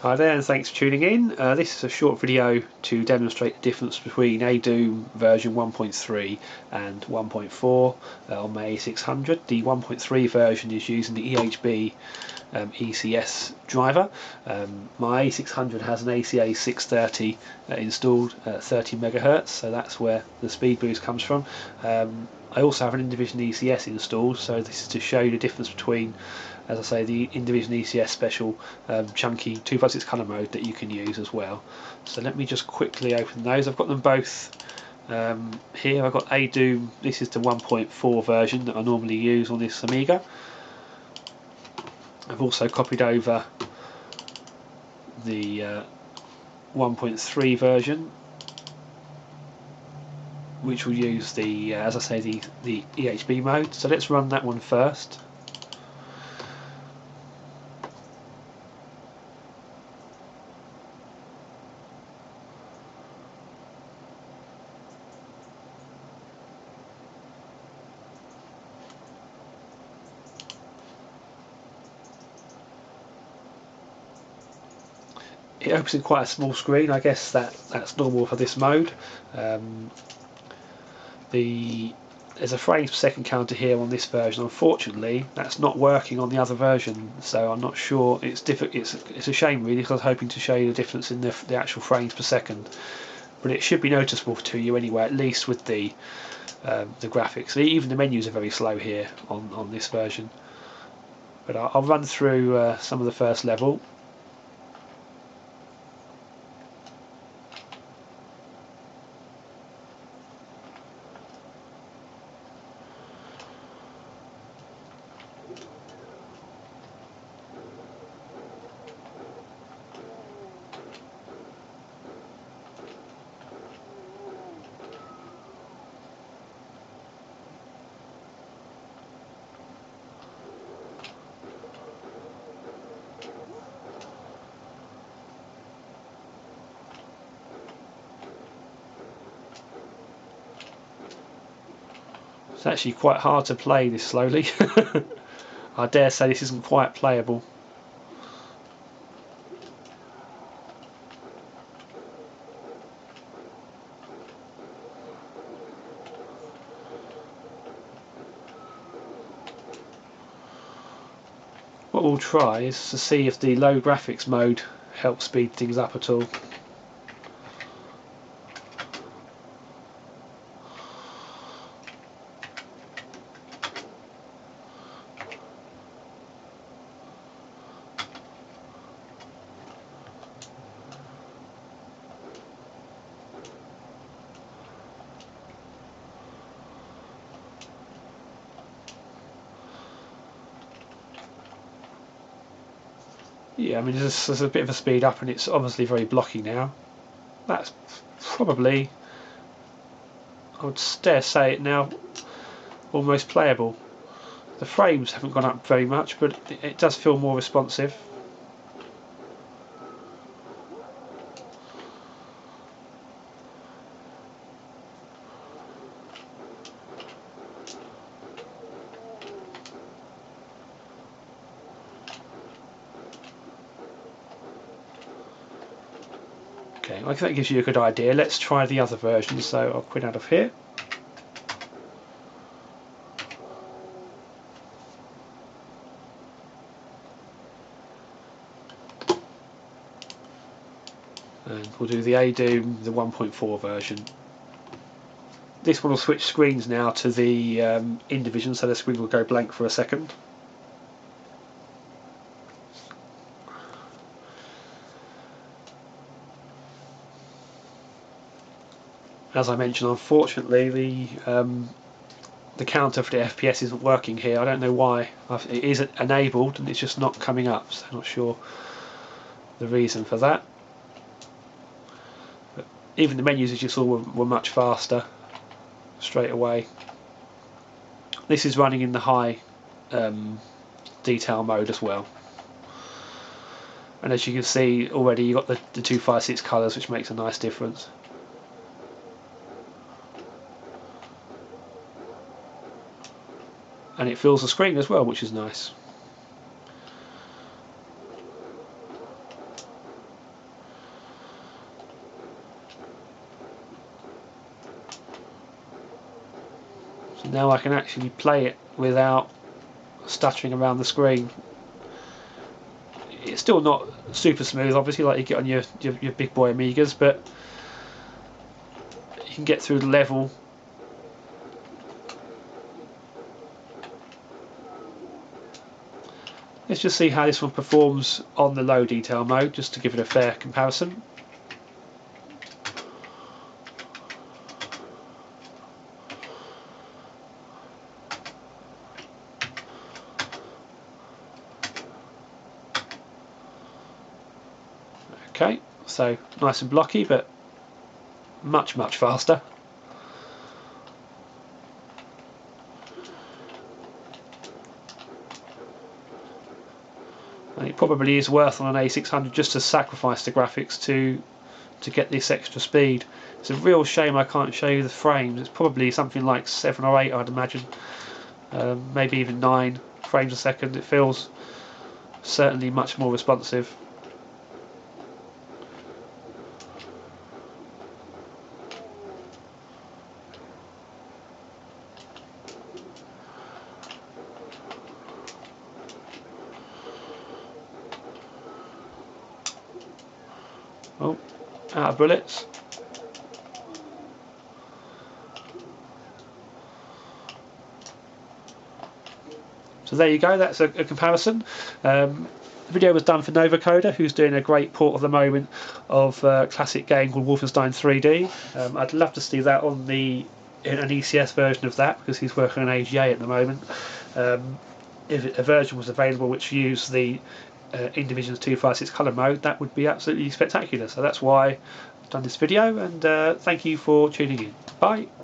Hi there and thanks for tuning in. This is a short video to demonstrate the difference between ADoom version 1.3 and 1.4 on my A600. The 1.3 version is using the EHB ECS driver. My A600 has an ACA630 installed at 30 MHz, so that's where the speed boost comes from. I also have an Indivision ECS installed, so this is to show you the difference between, as I say, the Indivision ECS special chunky 2x6 colour mode that you can use as well. So let me just quickly open those. I've got them both here. I've got ADoom, this is the 1.4 version that I normally use on this Amiga. I've also copied over the 1.3 version, which will use the, as I say, the EHB mode. So let's run that one first. It opens in quite a small screen. I guess that's normal for this mode. There's a frames per second counter here on this version. Unfortunately, that's not working on the other version, so I'm not sure. It's a shame really, because I was hoping to show you the difference in the actual frames per second. But it should be noticeable to you anyway, at least with the graphics. Even the menus are very slow here on this version. But I'll run through some of the first level. It's actually quite hard to play this slowly. I dare say this isn't quite playable. What we'll try is to see if the low graphics mode helps speed things up at all. Yeah, I mean there's a bit of a speed up and it's obviously very blocky now. That's probably, I would dare say it now, almost playable. The frames haven't gone up very much, but it does feel more responsive. Okay, I think that gives you a good idea. Let's try the other version, so I'll quit out of here. And we'll do the ADoom, the 1.4 version. This one will switch screens now to the Indivision, so the screen will go blank for a second. As I mentioned, unfortunately the counter for the FPS isn't working here. I don't know why. It is enabled and it's just not coming up, so I'm not sure the reason for that. But even the menus, as you saw, were much faster straight away. This is running in the high detail mode as well. And as you can see already, you've got the 256 colours, which makes a nice difference. And it fills the screen as well, which is nice. So now I can actually play it without stuttering around the screen. It's still not super smooth, obviously, like you get on your big boy Amigas, but you can get through the level. Let's just see how this one performs on the low detail mode, just to give it a fair comparison. Okay, so nice and blocky, but much faster. And it probably is worth on an A600 just to sacrifice the graphics to get this extra speed. It's a real shame I can't show you the frames. It's probably something like 7 or 8, I'd imagine, maybe even 9 frames a second. It feels certainly much more responsive. Oh, out of bullets. So there you go, that's a comparison. The video was done for Novacoder, who's doing a great port at the moment of a classic game called Wolfenstein 3D. I'd love to see that on an ECS version of that, because he's working on AGA at the moment. If a version was available which used the Indivision 256 colour mode, that would be absolutely spectacular. So that's why I've done this video, and thank you for tuning in. Bye!